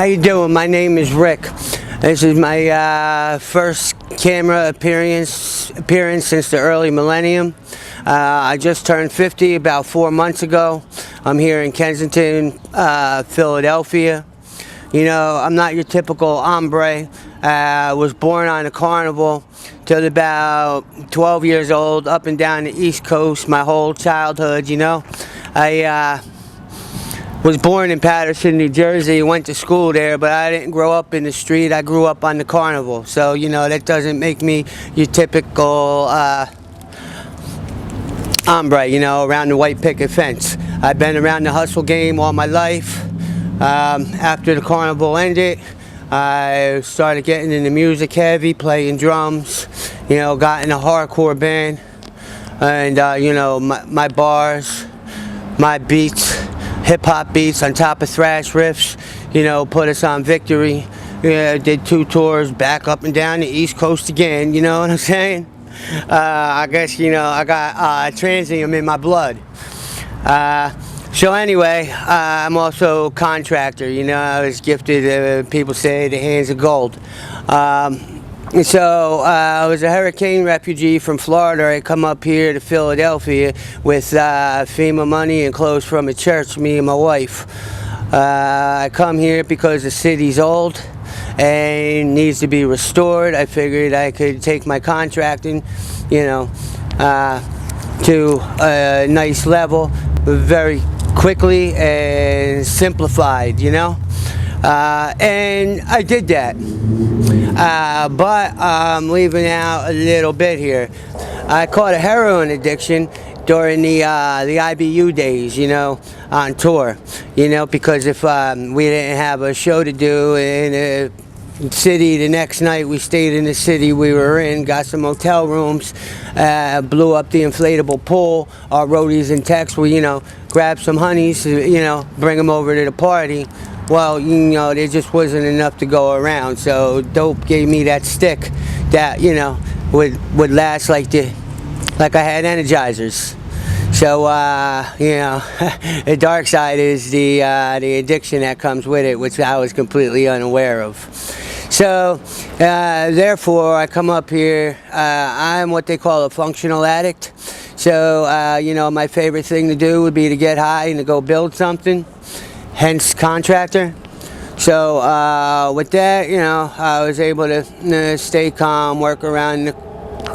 How you doing? My name is Rick. This is my first camera appearance since the early millennium. I just turned 50 about 4 months ago. I'm here in Kensington, Philadelphia. You know, I'm not your typical hombre. I was born on a carnival till about 12 years old, up and down the East Coast my whole childhood, you know. I was born in Paterson, New Jersey, went to school there, but I didn't grow up in the street. I grew up on the carnival. So, you know, that doesn't make me your typical hombre, you know, around the white picket fence. I've been around the hustle game all my life. After the carnival ended, I started getting into music heavy, playing drums, you know, got in a hardcore band. And, you know, my bars, my beats, hip-hop beats on top of thrash riffs, you know, put us on victory. Yeah, did 2 tours back up and down the East Coast again, you know what I'm saying? I guess, you know, I got transient in my blood. So anyway, I'm also a contractor, you know. I was gifted, people say, the hands of gold. So I was a hurricane refugee from Florida. I come up here to Philadelphia with FEMA money and clothes from a church, me and my wife. I come here because the city's old and needs to be restored. I figured I could take my contracting, you know, to a nice level very quickly and simplified, you know. And I did that. But I'm leaving out a little bit here. I caught a heroin addiction during the IBU days, you know, on tour, you know, because if we didn't have a show to do in a city the next night, we stayed in the city we were in, got some hotel rooms, blew up the inflatable pool. Our roadies and techs were, you know, grab some honeys, you know, bring them over to the party. Well, you know, there just wasn't enough to go around, so dope gave me that stick that, you know, would last like I had Energizers. So, you know, the dark side is the addiction that comes with it, which I was completely unaware of. So, therefore, I come up here. I'm what they call a functional addict. So, you know, my favorite thing to do would be to get high and to go build something. Hence contractor. So with that, you know, I was able to stay calm, work around the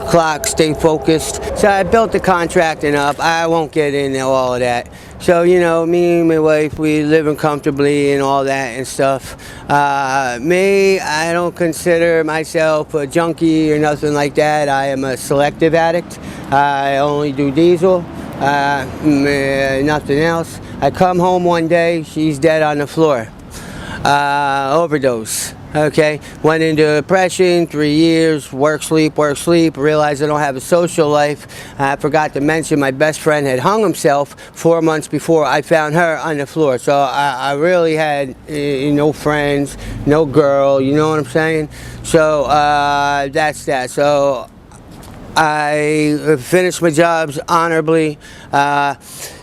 clock, stay focused. So I built the contracting up. I won't get into all of that. So, you know, me and my wife, we living comfortably and all that and stuff. Me, I don't consider myself a junkie or nothing like that. I am a selective addict. I only do diesel, nothing else. I come home one day, she's dead on the floor. Overdose. Okay, went into depression, 3 years, work, sleep, realized I don't have a social life. I forgot to mention my best friend had hung himself 4 months before I found her on the floor. So I really had no friends, no girl, you know what I'm saying? So that's that. So I finished my jobs honorably.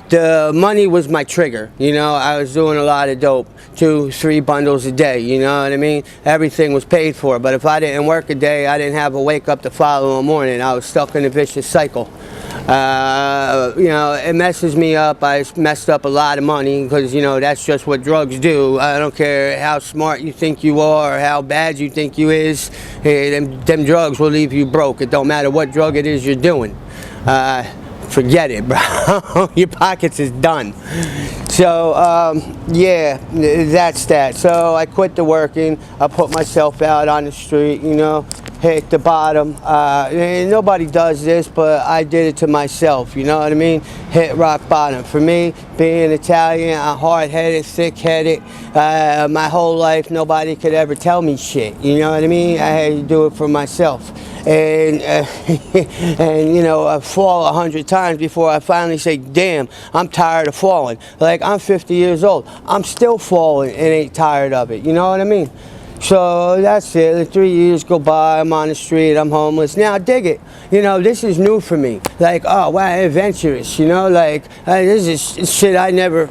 The money was my trigger, you know. I was doing a lot of dope, 2-3 bundles a day, you know what I mean? Everything was paid for, but if I didn't work a day, I didn't have a wake up the following morning. I was stuck in a vicious cycle. You know, it messes me up. I messed up a lot of money because, you know, that's just what drugs do. I don't care how smart you think you are or how bad you think you is. Them drugs will leave you broke. It don't matter what drug it is you're doing. Forget it, bro. Your pockets is done. So, yeah, that's that. So I quit the working. I put myself out on the street, you know, hit the bottom. And nobody does this, but I did it to myself, you know what I mean? Hit rock bottom. For me, being Italian, I'm hard-headed, thick-headed. My whole life, nobody could ever tell me shit, you know what I mean? I had to do it for myself. And and you know, I fall 100 times before I finally say, damn, I'm tired of falling. Like, I'm 50 years old, I'm still falling and ain't tired of it, you know what I mean? So that's it. The 3 years go by, I'm on the street, I'm homeless. Now dig it. You know, this is new for me. Like, oh wow, adventurous, you know, like this is shit I never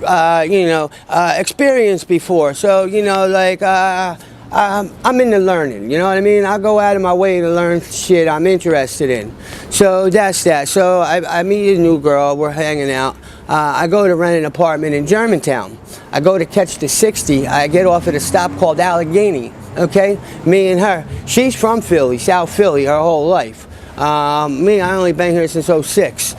experienced before. So, you know, like I'm into learning, you know what I mean? I go out of my way to learn shit I'm interested in. So that's that. So I meet a new girl, we're hanging out. I go to rent an apartment in Germantown. I go to catch the 60. I get off at a stop called Allegheny, okay? Me and her. She's from Philly, South Philly, her whole life. Me, I only been here since '06.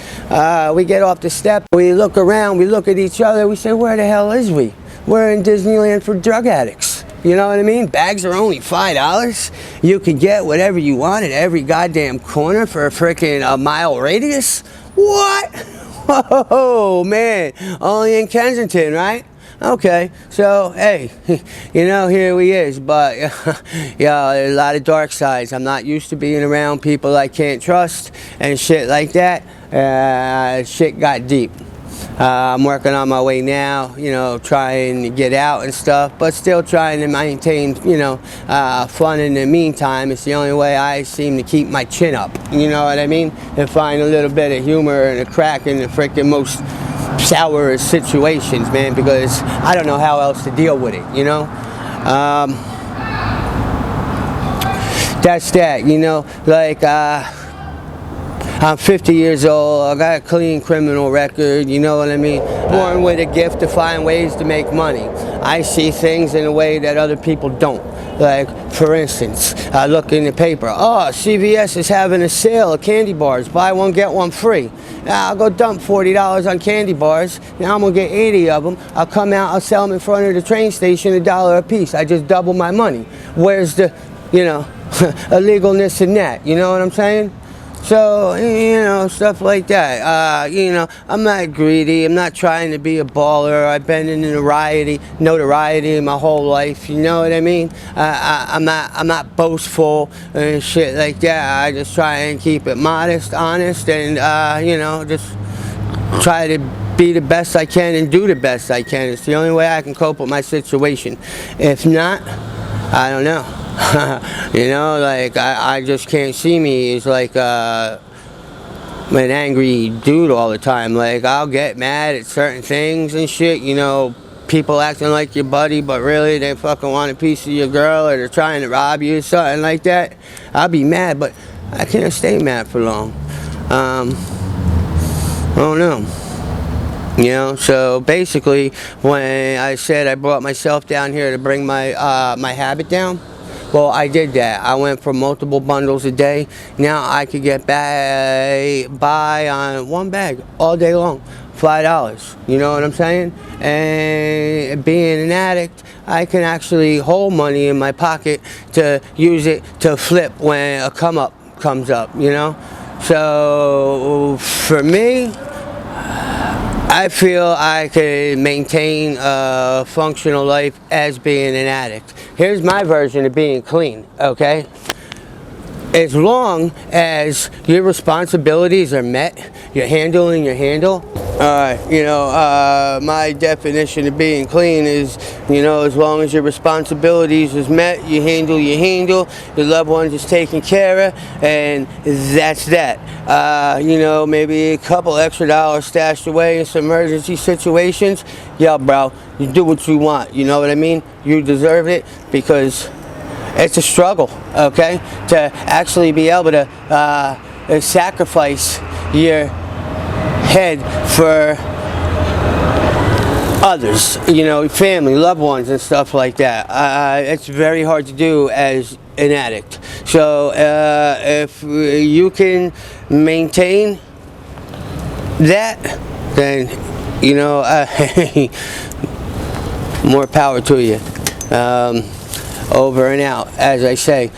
We get off the step, we look around, we look at each other, we say, where the hell is we? We're in Disneyland for drug addicts. You know what I mean? Bags are only $5. You could get whatever you want at every goddamn corner for a freaking mile radius. What? Whoa, man. Only in Kensington, right? Okay, so hey, you know, here we is, but yeah, there's a lot of dark sides. I'm not used to being around people I can't trust and shit like that. Shit got deep. I'm working on my way now, you know, trying to get out and stuff, but still trying to maintain, you know, fun in the meantime. It's the only way I seem to keep my chin up, you know what I mean? And find a little bit of humor and a crack in the freaking most sour situations, man, because I don't know how else to deal with it, you know? That's that, you know, like, I'm 50 years old, I got a clean criminal record, you know what I mean? Born with a gift to find ways to make money. I see things in a way that other people don't. Like, for instance, I look in the paper, oh, CVS is having a sale of candy bars, buy one, get one free. Now, I'll go dump $40 on candy bars, now I'm gonna get 80 of them, I'll come out, I'll sell them in front of the train station, $1 a piece. I just double my money. Where's the, you know, illegalness in that, you know what I'm saying? So, you know, stuff like that. You know, I'm not greedy. I'm not trying to be a baller. I've been in notoriety my whole life. You know what I mean? I'm not boastful and shit like that. I just try and keep it modest, honest, and you know, just try to be the best I can and do the best I can. It's the only way I can cope with my situation. If not, I don't know. You know, like, I just can't see me as like an angry dude all the time. Like, I'll get mad at certain things and shit, you know, people acting like your buddy, but really they fucking want a piece of your girl, or they're trying to rob you or something like that. I'll be mad, but I can't stay mad for long. I don't know. You know, so basically, when I said I brought myself down here to bring my my habit down, well, I did that. I went for multiple bundles a day. Now I could get by on one bag all day long, $5. You know what I'm saying? And being an addict, I can actually hold money in my pocket to use it to flip when a come up comes up, you know? So for me, I feel I could maintain a functional life as being an addict. Here's my version of being clean, okay? As long as your responsibilities are met, you're handling your handle. You know, my definition of being clean is, you know, as long as your responsibilities is met, you handle your handle, your loved ones is taken care of, and that's that. You know, maybe a couple extra dollars stashed away in some emergency situations. Yeah, bro, you do what you want, you know what I mean? You deserve it, because it's a struggle, okay? To actually be able to sacrifice your head for others, you know, family, loved ones, and stuff like that. It's very hard to do as an addict. So if you can maintain that, then, you know, more power to you. Over and out, as I say.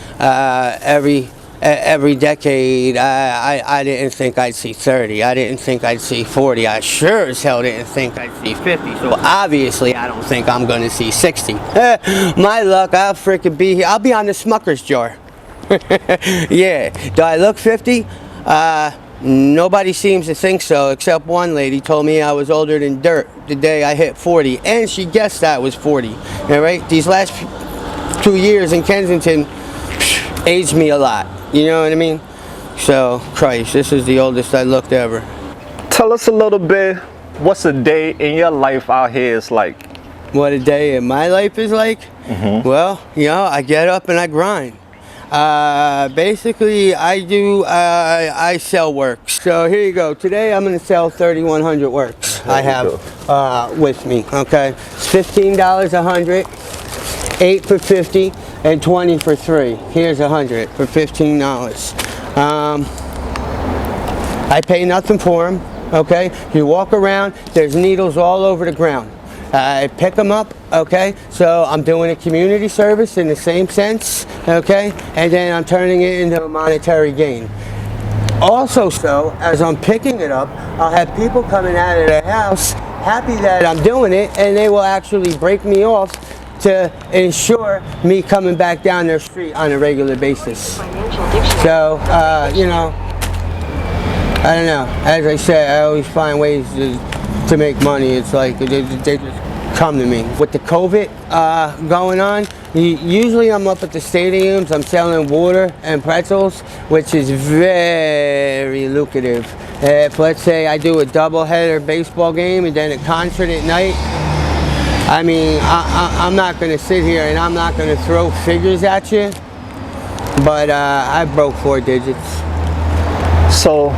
Every decade, I didn't think I'd see 30. I didn't think I'd see 40. I sure as hell didn't think I'd see 50. So obviously, I don't think I'm going to see 60. My luck, I'll freaking be here. I'll be on the Smucker's jar. Yeah. Do I look 50? Nobody seems to think so, except one lady told me I was older than dirt the day I hit 40. And she guessed I was 40. All right? These last 2 years in Kensington aged me a lot. You know what I mean? So, Christ, this is the oldest I looked ever. Tell us a little bit, what's a day in your life out here is like? What a day in my life is like? Well, you know, I get up and I grind. Basically, I sell works. So here you go. Today I'm going to sell 3,100 works I have with me. Okay, it's $15 a 100, 8 for 50, and 20 for 3. Here's 100 for $15. I pay nothing for them. Okay, you walk around. There's needles all over the ground. I pick them up, okay, so I'm doing a community service in the same sense, okay, and then I'm turning it into a monetary gain. Also, so, as I'm picking it up, I'll have people coming out of their house happy that I'm doing it, and they will actually break me off to ensure me coming back down their street on a regular basis. So, you know, I don't know, as I said, I always find ways to make money. It's like they just come to me. With the COVID going on, usually I'm up at the stadiums, I'm selling water and pretzels, which is very lucrative. If, let's say, I do a doubleheader baseball game and then a concert at night, I mean, I'm not going to sit here and I'm not going to throw figures at you, but I broke 4 digits. So,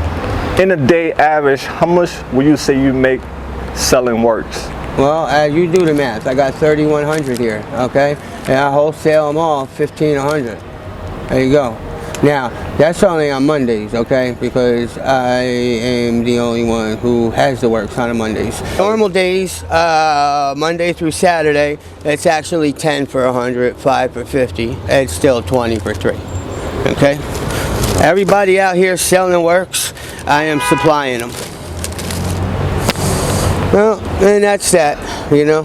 in a day average, how much would you say you make selling works? Well, you do the math. I got 3,100 here, okay? And I wholesale them all 1,500. There you go. Now, that's only on Mondays, okay? Because I am the only one who has the works on Mondays. Normal days, Monday through Saturday, it's actually 10 for 100, 5 for 50, and it's still 20 for 3, okay? Everybody out here selling works, I am supplying them. Well, and that's that, you know.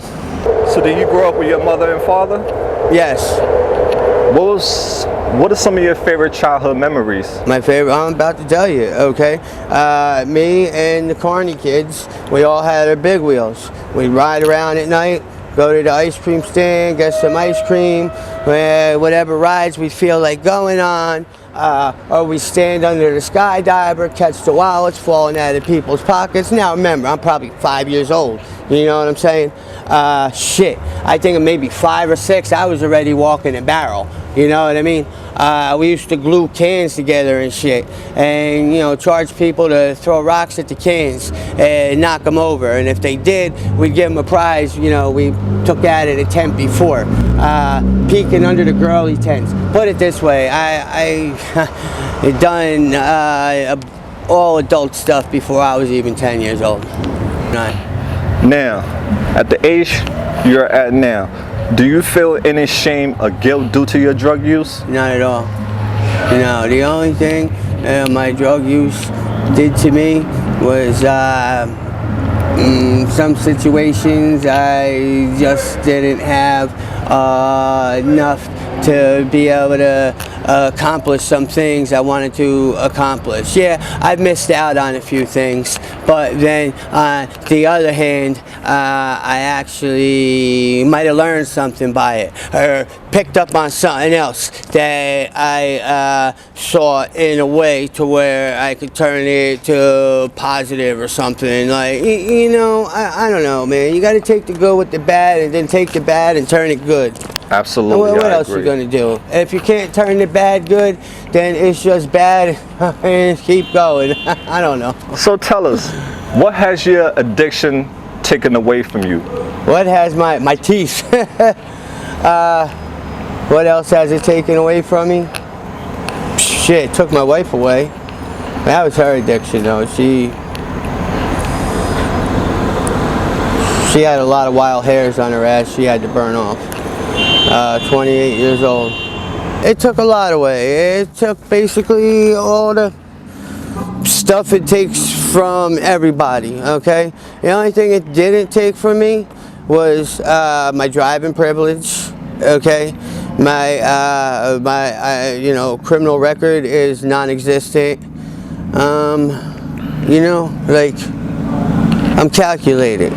So did you grow up with your mother and father? Yes. What are some of your favorite childhood memories? My favorite, I'm about to tell you, okay? Me and the Carney kids, we all had our big wheels. We'd ride around at night, go to the ice cream stand, get some ice cream, whatever rides we feel like going on. Or we stand under the skydiver, catch the wallets falling out of people's pockets. Now remember, I'm probably 5 years old. You know what I'm saying? Shit, I think maybe 5 or 6, I was already walking a barrel. You know what I mean? We used to glue cans together and shit, and you know, charge people to throw rocks at the cans and knock them over. And if they did, we'd give them a prize. You know, we took at it a tent before, peeking under the girly tents. Put it this way, I done all adult stuff before I was even 10 years old. Now, at the age you're at now, do you feel any shame or guilt due to your drug use? Not at all. No, the only thing my drug use did to me was some situations I just didn't have enough to be able to accomplish some things I wanted to accomplish. Yeah, I've missed out on a few things, but then on the other hand, I actually might have learned something by it, or picked up on something else that I saw in a way to where I could turn it to positive or something. Like, you know, I don't know, man. You got to take the good with the bad, and then take the bad and turn it good. Absolutely. What else are you going to do? If you can't turn the bad good, then it's just bad and keep going. I don't know. So tell us, what has your addiction taken away from you? What has my teeth? What else has it taken away from me? Shit, it took my wife away. That was her addiction though. She had a lot of wild hairs on her ass she had to burn off. 28 years old. It took a lot away. It took basically all the stuff it takes from everybody, okay? The only thing it didn't take from me was my driving privilege, okay? My criminal record is non-existent. You know, like, I'm calculated.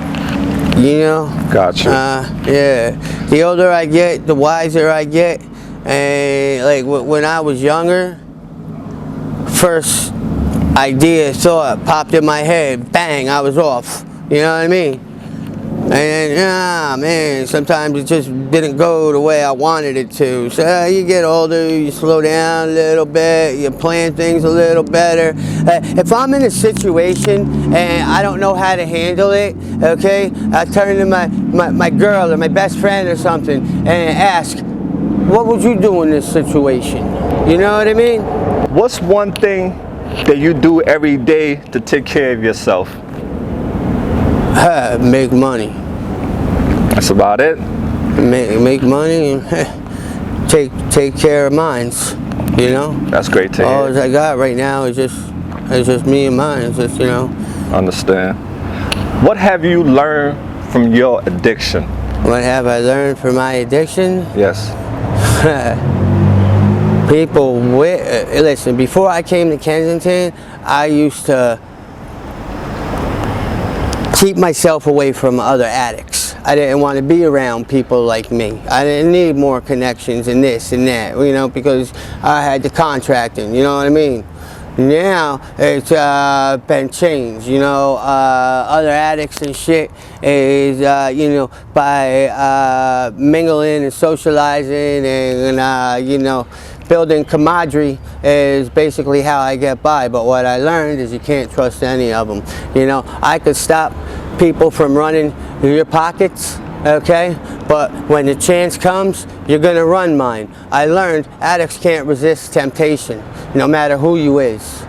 You know? Gotcha. Yeah. The older I get, the wiser I get. And like when I was younger, first idea, thought popped in my head, bang, I was off. You know what I mean? And man, sometimes it just didn't go the way I wanted it to. So you get older, you slow down a little bit, you plan things a little better. If I'm in a situation and I don't know how to handle it, okay, I turn to my girl or my best friend or something and ask, what would you do in this situation? You know what I mean? What's one thing that you do every day to take care of yourself? Make money. That's about it? Make money and take care of mines, you know? That's great to All hear. I got right now is just me and mine. It's just, you know. Understand. What have you learned from your addiction? What have I learned from my addiction? Yes. People listen, before I came to Kensington, I used to keep myself away from other addicts. I didn't want to be around people like me. I didn't need more connections and this and that, you know, because I had the contracting, you know what I mean? Now it's been changed, you know. Other addicts and shit is, you know, by mingling and socializing and you know, building camaraderie is basically how I get by. But what I learned is you can't trust any of them. You know, I could stop people from running your pockets, okay? But when the chance comes, you're gonna run mine. I learned addicts can't resist temptation, no matter who you is.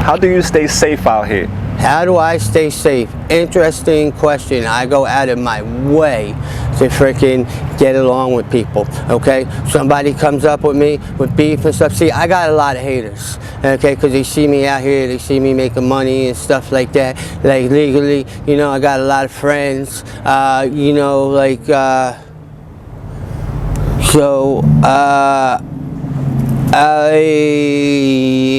How do you stay safe out here? How do I stay safe? Interesting question. I go out of my way to freaking get along with people, okay? Somebody comes up with me with beef and stuff. See, I got a lot of haters, okay? Because they see me out here, they see me making money and stuff like that. Like legally, you know, I got a lot of friends, you know, like,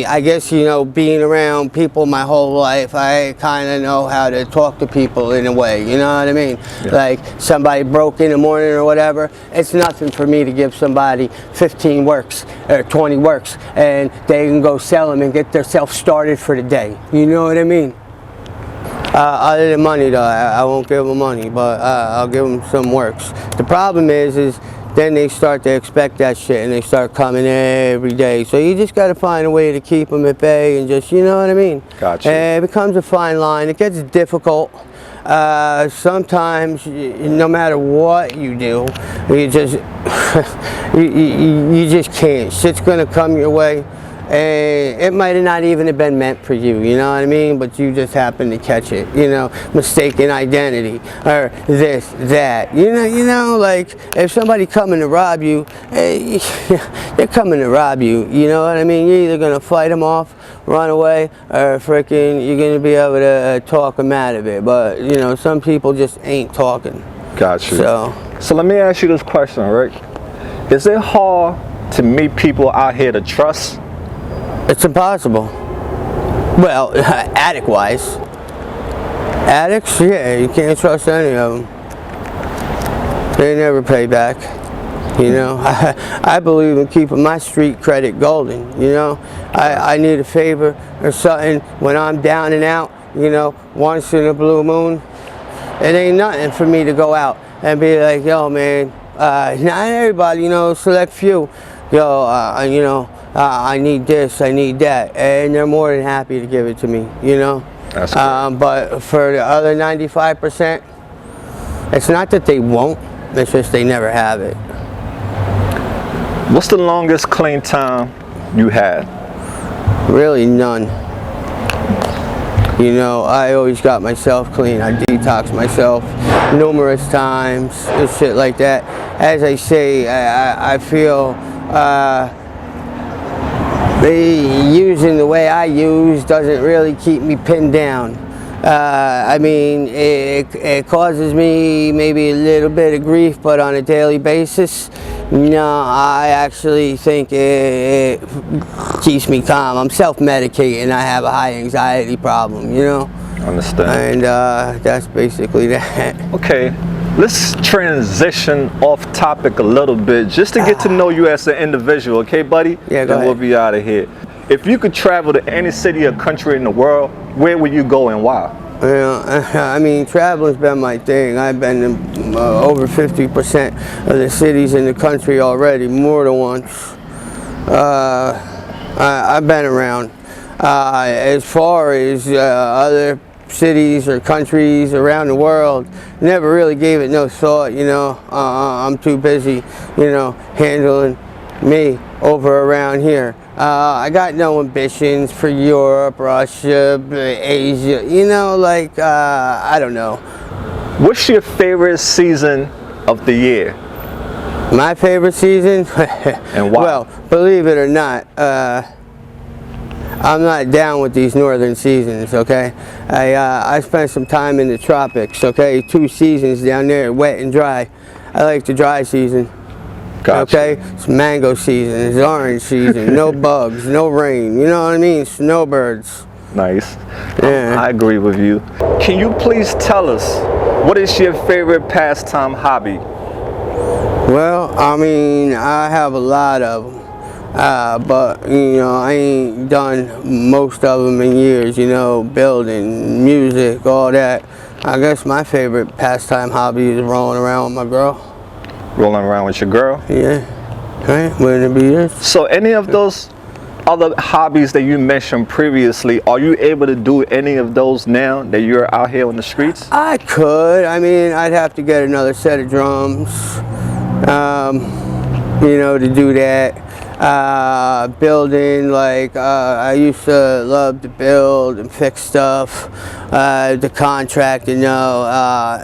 I guess, you know, being around people my whole life, I kind of know how to talk to people in a way, you know what I mean? Yeah. Like somebody broke in the morning or whatever, it's nothing for me to give somebody 15 works or 20 works and they can go sell them and get themselves started for the day. You know what I mean? Other than money though, I won't give them money, but I'll give them some works. The problem is then they start to expect that shit and they start coming every day. So you just got to find a way to keep them at bay and just, you know what I mean? Gotcha. And it becomes a fine line. It gets difficult. Sometimes, no matter what you do, you just, you just can't. Shit's going to come your way. And it might have not even have been meant for you, you know what I mean? But you just happen to catch it, you know, mistaken identity or this, that. You know, like if somebody coming to rob you, hey, they're coming to rob you, you know what I mean? You're either going to fight them off, run away, or freaking you're going to be able to talk them out of it. But, you know, some people just ain't talking. Gotcha. So let me ask you this question, Rick. Is it hard to meet people out here to trust? It's impossible. Well, addict-wise. Addicts, yeah, you can't trust any of them. They never pay back. You know, I believe in keeping my street credit golden, you know. I need a favor or something when I'm down and out, you know, once in a blue moon. It ain't nothing for me to go out and be like, yo, man, not everybody, you know, select few. Yo, you know, I need this, I need that, and they're more than happy to give it to me, you know. That's good. But for the other 95%, it's not that they won't, it's just they never have it. What's the longest clean time you had? Really none. You know, I always got myself clean. I detoxed myself numerous times and shit like that. As I say, I feel using the way I use doesn't really keep me pinned down. I mean, it causes me maybe a little bit of grief, but on a daily basis, no, I actually think it keeps me calm. I'm self-medicating. I have a high anxiety problem, you know? Understand. And that's basically that. Okay, let's transition off topic a little bit just to get to know you as an individual, okay, buddy? Yeah, go then ahead. we'll be out of here. If you could travel to any city or country in the world, where would you go and why? I mean, traveling's been my thing. I've been to over 50% of the cities in the country already, more than once. I've been around. As far as other cities or countries around the world, never really gave it no thought, you know. I'm too busy, you know, handling me over around here. I got no ambitions for Europe, Russia, Asia, you know, like, I don't know. What's your favorite season of the year? My favorite season? And why? Well, believe it or not, I'm not down with these northern seasons, okay? I spent some time in the tropics, okay? 2 seasons down there, wet and dry. I like the dry season. Gotcha. Okay? It's mango season, it's orange season, no bugs, no rain, you know what I mean? Snowbirds. Nice. Yeah. I agree with you. Can you please tell us, what is your favorite pastime hobby? Well, I mean, I have a lot of them. But, you know, I ain't done most of them in years, you know, building, music, all that. I guess my favorite pastime hobby is rolling around with my girl. Rolling around with your girl? Yeah, right, wouldn't it be this? So any of those other hobbies that you mentioned previously, are you able to do any of those now that you're out here on the streets? I could. I mean, I'd have to get another set of drums, you know, to do that. Building, like, I used to love to build and fix stuff, the contract, you know,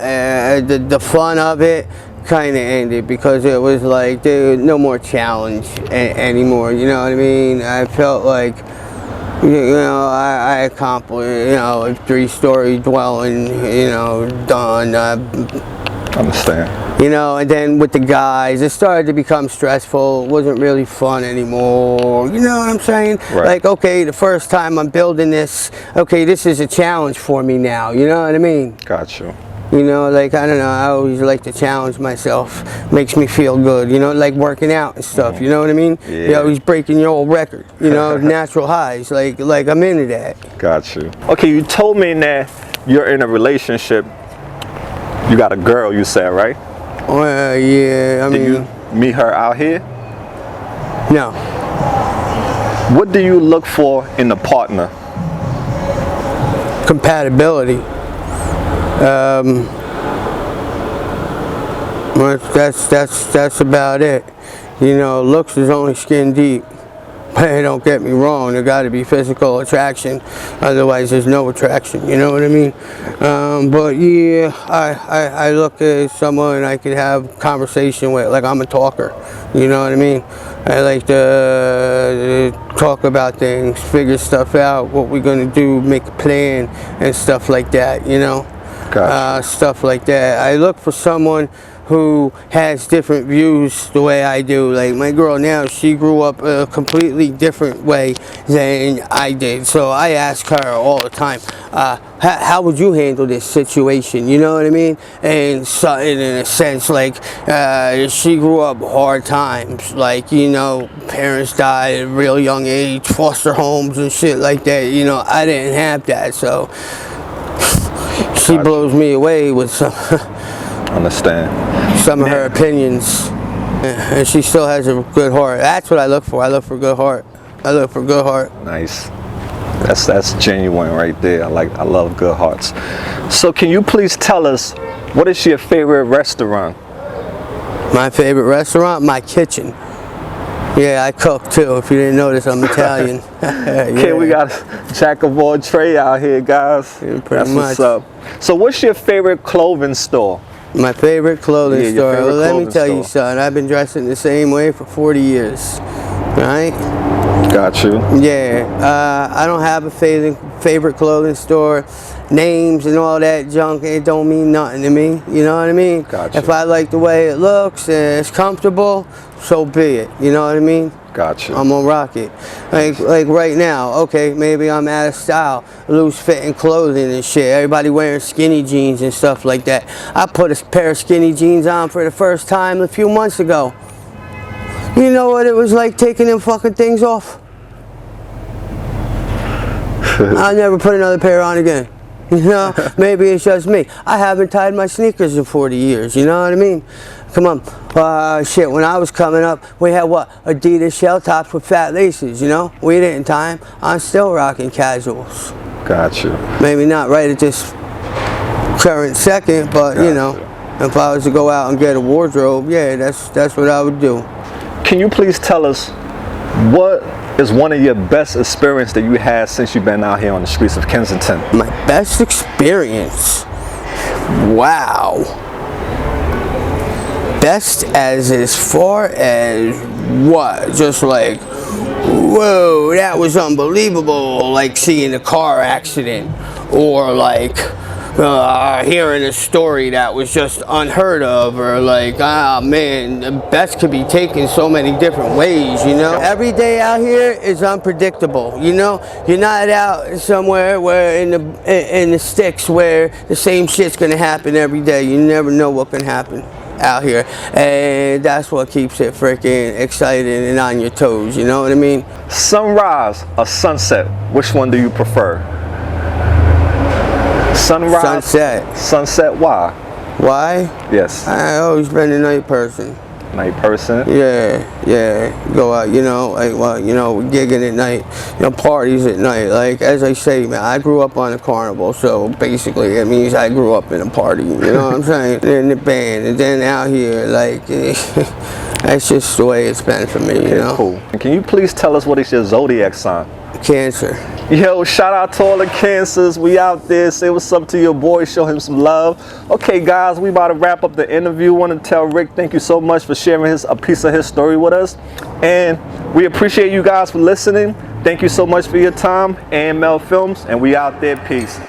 and the fun of it kind of ended because it was like there was no more challenge anymore, you know what I mean? I felt like, you know, I accomplished, you know, a 3-story dwelling, you know, done. Understand. You know, and then with the guys, it started to become stressful. It wasn't really fun anymore. You know what I'm saying? Right. Like, okay, the first time I'm building this, okay, this is a challenge for me now. You know what I mean? Got you. You know, like, I don't know, I always like to challenge myself. Makes me feel good, you know, like working out and stuff, you know what I mean? Yeah. You're always breaking your old record, you know, natural highs, like I'm into that. Got you. Okay, you told me that you're in a relationship. You got a girl, you said, right? Well, yeah, I Did mean... you meet her out here? No. What do you look for in a partner? Compatibility. Well, that's about it. You know, looks is only skin deep. Hey, don't get me wrong, there got to be physical attraction, otherwise there's no attraction, you know what I mean? But yeah, I look at someone I could have conversation with, like I'm a talker, you know what I mean? I like to talk about things, figure stuff out, what we're going to do, make a plan and stuff like that, you know? Gotcha. Stuff like that. I look for someone who has different views the way I do. Like my girl now, she grew up a completely different way than I did. So I ask her all the time, how would you handle this situation? You know what I mean? And so, in a sense, like she grew up hard times. Like, you know, parents died at a real young age, foster homes and shit like that. You know, I didn't have that, so she blows me away with some Understand. of her opinions, and she still has a good heart. That's what I look for. I look for good heart. I look for good heart. Nice. That's genuine right there. I love good hearts. So can you please tell us, what is your favorite restaurant? My favorite restaurant? My kitchen. Yeah, I cook too. If you didn't notice, I'm Italian. Yeah. Okay, we got Jack of all trade out here, guys. Yeah, pretty That's much. what's up. So what's your favorite clothing store? My favorite clothing Yeah, your store. favorite Well, let me clothing tell you, store. son. I've been dressing the same way for 40 years. Right? Got you. Yeah, I don't have a favorite clothing store. Names and all that junk, it don't mean nothing to me. You know what I mean? Gotcha. If I like the way it looks and it's comfortable, so be it. You know what I mean? Gotcha. I'm gonna rock it. Like right now, okay, maybe I'm out of style, loose fitting clothing and shit. Everybody wearing skinny jeans and stuff like that. I put a pair of skinny jeans on for the first time a few months ago. You know what it was like taking them fucking things off? I'll never put another pair on again. You know, maybe it's just me. I haven't tied my sneakers in 40 years, you know what I mean? Come on, shit, when I was coming up, we had what? Adidas shell tops with fat laces, you know? We didn't tie them. I'm still rocking casuals. Gotcha. Maybe not right at this current second, but you know, if I was to go out and get a wardrobe, yeah, that's what I would do. Can you please tell us what is one of your best experiences that you had since you've been out here on the streets of Kensington? My best experience? Wow. Best as far as what? Just like, whoa, that was unbelievable. Like seeing a car accident, or like hearing a story that was just unheard of, or like, ah man, the best could be taken so many different ways, you know? Every day out here is unpredictable, you know? You're not out somewhere where in the sticks where the same shit's gonna happen every day. You never know what can happen out here, and that's what keeps it freaking exciting and on your toes, you know what I mean? Sunrise or sunset, which one do you prefer? Sunrise? Sunset. Sunset, why? Why? Yes. I always been a night person. Night person? Yeah. Go out, you know, like, well, you know, gigging at night, you know, parties at night. Like, as I say, man, I grew up on a carnival, so basically it means I grew up in a party, you know what I'm saying? In the band, and then out here, like, that's just the way it's been for me, you know? Cool. And can you please tell us what is your zodiac sign? Cancer. Yo, shout out to all the cancers. We out there. Say what's up to your boy. Show him some love. Okay, guys, we about to wrap up the interview. Want to tell Rick thank you so much for sharing a piece of his story with us. And we appreciate you guys for listening. Thank you so much for your time. AML Films, and we out there. Peace.